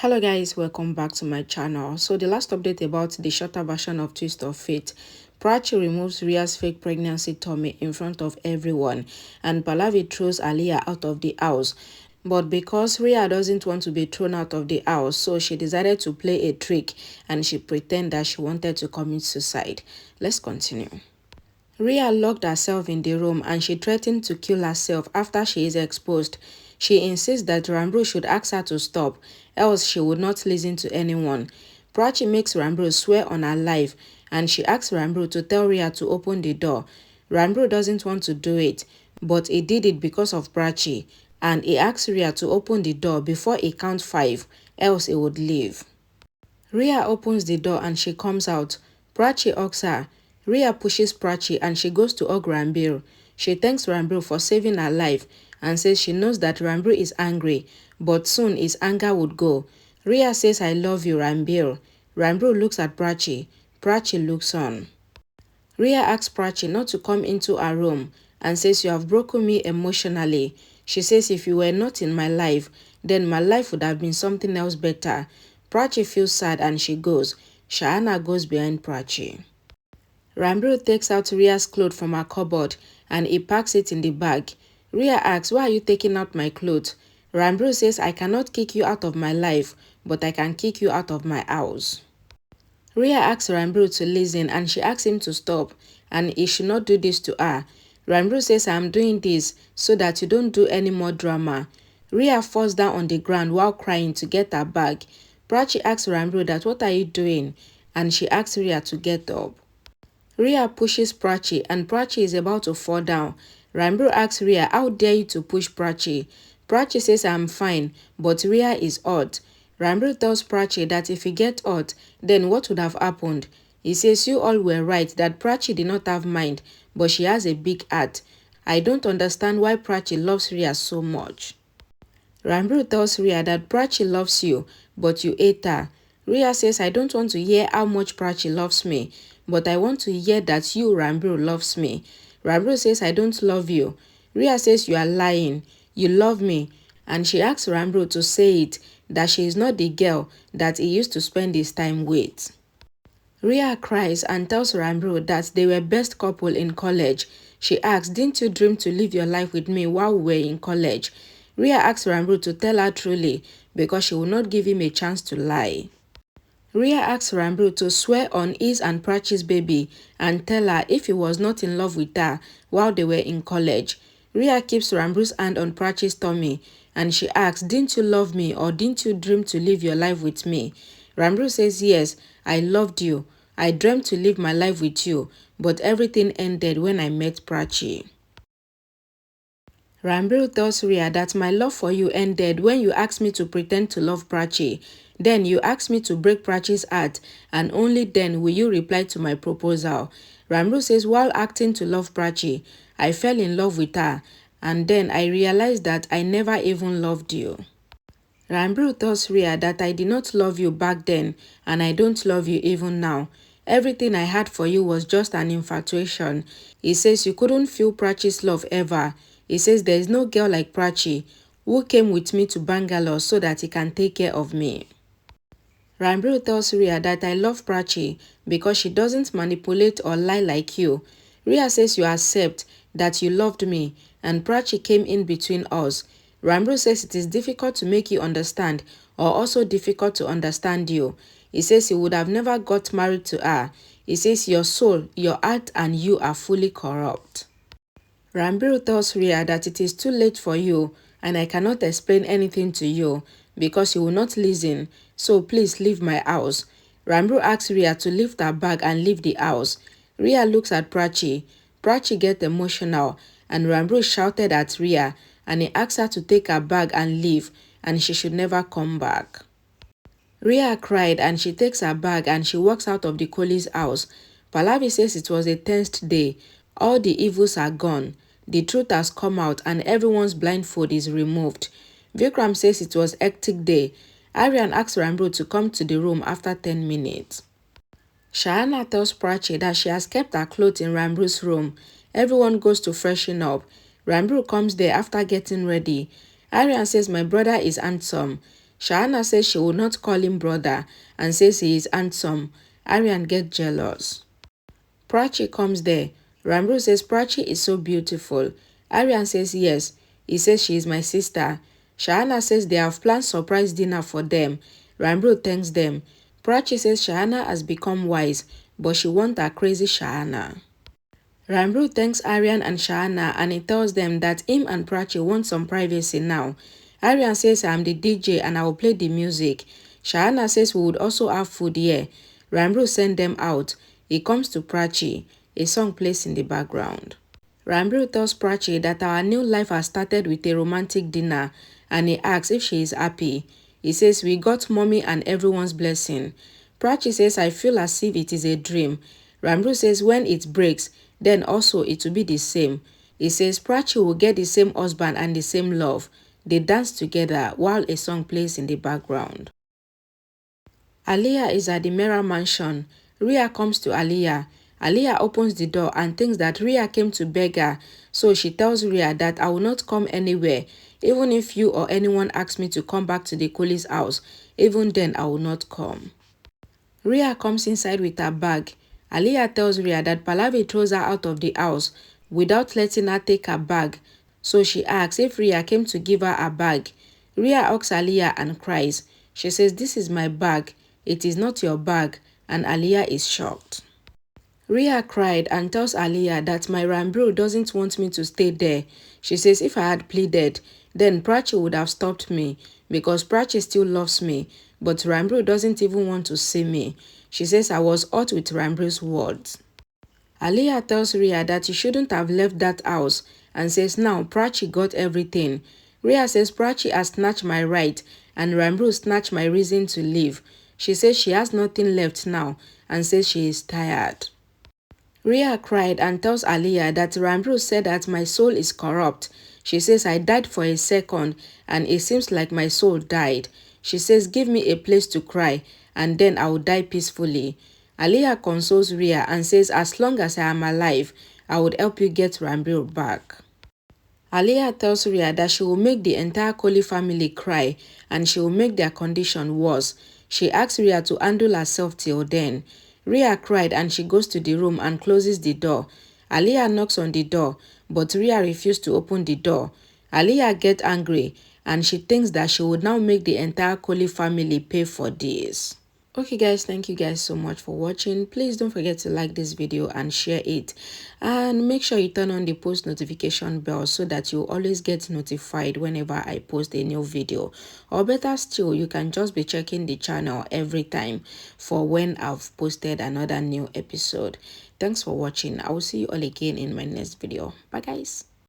Hello guys, welcome back to my channel. So the last update about the shorter version of Twist of Fate. Prachi removes Rhea's fake pregnancy tummy in front of everyone, and Pallavi throws Aliyah out of the house. But because Rhea doesn't want to be thrown out of the house, so she decided to play a trick and she pretended that she wanted to commit suicide. Let's continue. Rhea locked herself in the room and she threatened to kill herself after she is exposed. She insists that Ranbir should ask her to stop, else she would not listen to anyone. Prachi makes Ranbir swear on her life and she asks Ranbir to tell Rhea to open the door. Ranbir doesn't want to do it, but he did it because of Prachi, and he asks Rhea to open the door before he counts 5, else he would leave. Rhea opens the door and she comes out. Prachi hugs her. Rhea pushes Prachi and she goes to hug Ranbir. She thanks Ranbir for saving her life and says she knows that Ranbir is angry, but soon his anger would go. Rhea says, "I love you, Ranbir." Ranbir looks at Prachi. Prachi looks on. Rhea asks Prachi not to come into her room and says, "You have broken me emotionally." She says, "If you were not in my life, then my life would have been something else better." Prachi feels sad and she goes. Shahana goes behind Prachi. Ranbir takes out Rhea's clothes from her cupboard and he packs it in the bag. Rhea asks, "Why are you taking out my clothes?" Ranbir says, "I cannot kick you out of my life, but I can kick you out of my house." Rhea asks Ranbir to listen and she asks him to stop and he should not do this to her. Ranbir says, "I am doing this so that you don't do any more drama." Rhea falls down on the ground while crying to get her bag. Prachi asks Ranbir that, "What are you doing?" and she asks Rhea to get up. Rhea pushes Prachi and Prachi is about to fall down. Ranbir asks Rhea, "How dare you to push Prachi?" Prachi says, "I'm fine, but Rhea is hurt." Ranbir tells Prachi that if he gets hurt, then what would have happened? He says, "You all were right that Prachi did not have mind, but she has a big heart. I don't understand why Prachi loves Rhea so much." Ranbir tells Rhea that Prachi loves you, but you hate her. Rhea says, "I don't want to hear how much Prachi loves me, but I want to hear that you, Ranbir, loves me." Ranbir says, "I don't love you." Rhea says, "You are lying. You love me." And she asks Ranbir to say it, that she is not the girl that he used to spend his time with. Rhea cries and tells Ranbir that they were best couple in college. She asks, "Didn't you dream to live your life with me while we were in college?" Rhea asks Ranbir to tell her truly because she will not give him a chance to lie. Rhea asks Ranbir to swear on his and Prachi's baby and tell her if he was not in love with her while they were in college. Rhea keeps Ranbir's hand on Prachi's tummy and she asks, "Didn't you love me or didn't you dream to live your life with me?" Ranbir says, "Yes, I loved you. I dreamt to live my life with you, but everything ended when I met Prachi." Ranbir tells Rhea that my love for you ended when you asked me to pretend to love Prachi. Then you asked me to break Prachi's heart and only then will you reply to my proposal. Ranbir says, "While acting to love Prachi, I fell in love with her and then I realized that I never even loved you." Ranbir tells Rhea that I did not love you back then and I don't love you even now. Everything I had for you was just an infatuation. He says you couldn't feel Prachi's love ever. He says there is no girl like Prachi who came with me to Bangalore so that he can take care of me. Ranbir tells Rhea that I love Prachi because she doesn't manipulate or lie like you. Rhea says you accept that you loved me and Prachi came in between us. Ranbir says it is difficult to make you understand or also difficult to understand you. He says he would have never got married to her. He says your soul, your heart and you are fully corrupt. Ranbir tells Rhea that it is too late for you and I cannot explain anything to you because you will not listen, so please leave my house. Ranbir asks Rhea to lift her bag and leave the house. Rhea looks at Prachi. Prachi gets emotional and Ranbir shouted at Rhea and he asks her to take her bag and leave and she should never come back. Rhea cried and she takes her bag and she walks out of the Kholi's house. Pallavi says it was a tensed day. All the evils are gone. The truth has come out and everyone's blindfold is removed. Vikram says it was a hectic day. Aryan asks Ranbir to come to the room after 10 minutes. Shahana tells Prachi that she has kept her clothes in Ranbir's room. Everyone goes to freshen up. Ranbir comes there after getting ready. Aryan says my brother is handsome. Shahana says she will not call him brother and says he is handsome. Aryan gets jealous. Prachi comes there. Ranbir says Prachi is so beautiful. Aryan says yes. He says she is my sister. Shahana says they have planned surprise dinner for them. Ranbir thanks them. Prachi says Shahana has become wise, but she wants a crazy Shahana. Ranbir thanks Aryan and Shahana and he tells them that him and Prachi want some privacy now. Aryan says I'm the DJ and I will play the music. Shahana says we would also have food here. Ranbir sends them out. He comes to Prachi. A song plays in the background. Ranbir tells Prachi that our new life has started with a romantic dinner and he asks if she is happy. He says we got mommy and everyone's blessing. Prachi says I feel as if it is a dream. Ranbir says when it breaks, then also it will be the same. He says Prachi will get the same husband and the same love. They dance together while a song plays in the background. Aliyah is at the Mera mansion. Rhea comes to Aliyah. Aliyah opens the door and thinks that Rhea came to beg her, so she tells Rhea that I will not come anywhere. Even if you or anyone asks me to come back to the Kholi's house, even then I will not come. Rhea comes inside with her bag. Aliyah tells Rhea that Pallavi throws her out of the house without letting her take her bag, so she asks if Rhea came to give her a bag. Rhea hugs Aliyah and cries. She says this is my bag, it is not your bag, and Aliyah is shocked. Rhea cried and tells Aliyah that my Ranbir doesn't want me to stay there. She says if I had pleaded, then Prachi would have stopped me because Prachi still loves me, but Ranbir doesn't even want to see me. She says I was hurt with Ranbir's words. Aliyah tells Rhea that you shouldn't have left that house and says now Prachi got everything. Rhea says Prachi has snatched my right and Ranbir snatched my reason to leave. She says she has nothing left now and says she is tired. Rhea cried and tells Aliyah that Ranbir said that my soul is corrupt. She says I died for a second and it seems like my soul died. She says give me a place to cry and then I will die peacefully. Aliyah consoles Rhea and says as long as I am alive, I would help you get Ranbir back. Aliyah tells Rhea that she will make the entire Kholi family cry and she will make their condition worse. She asks Rhea to handle herself till then. Rhea cried and she goes to the room and closes the door. Aliyah knocks on the door, but Rhea refused to open the door. Aliyah gets angry and she thinks that she would now make the entire Kholi family pay for this. Okay guys, thank you guys so much for watching. Please don't forget to like this video and share it. And make sure you turn on the post notification bell so that you always get notified whenever I post a new video. Or better still, you can just be checking the channel every time for when I've posted another new episode. Thanks for watching. I will see you all again in my next video. Bye guys.